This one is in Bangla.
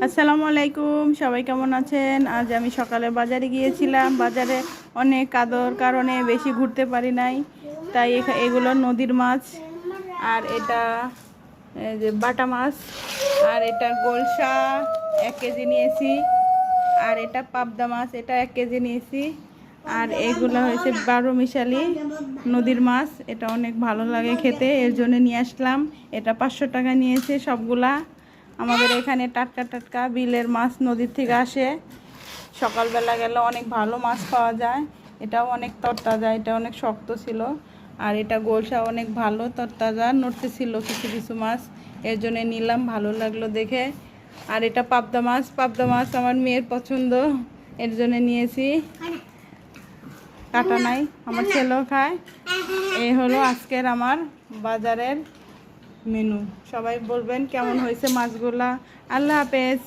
আসসালামু আলাইকুম, সবাই কেমন আছেন? আজ আমি সকালে বাজারে গিয়েছিলাম। বাজারে অনেক কাদর কারণে বেশি ঘুরতে পারি নাই, তাই এগুলো নদীর মাছ। আর এটা এই যে বাটা মাছ, আর এটা গোলসা 1 কেজি নিয়েছি। আর এটা পাবদা মাছ, এটা 1 কেজি নিয়েছি। আর এগুলো হয়েছে 12 মিশালি নদীর মাছ। এটা অনেক ভালো লাগে খেতে, এর জন্য নিয়ে আসলাম। এটা 500 টাকা নিয়েছে সবগুলা। আমাদের এখানে টাটকা টাটকা বিলের মাছ নদীর থেকে আসে। সকালবেলা গেলে অনেক ভালো মাছ পাওয়া যায়। এটাও অনেক তরতাজা, এটা অনেক শক্ত ছিল। আর এটা গোলসা অনেক ভালো তরতাজা, নড়তে ছিল কিছু কিছু মাছ, এর জন্য নিলাম, ভালো লাগলো দেখে। আর এটা পাবদা মাছ, পাবদা মাছ আমার মেয়ের পছন্দ, এর জন্য নিয়েছি। কাটা নাই, আমার ছেলেও খায়। এই হলো আজকের আমার বাজারের মেনু। সবাই বলবেন কেমন হয়েছে মাছগুলা। আল্লাহ হাফেজ।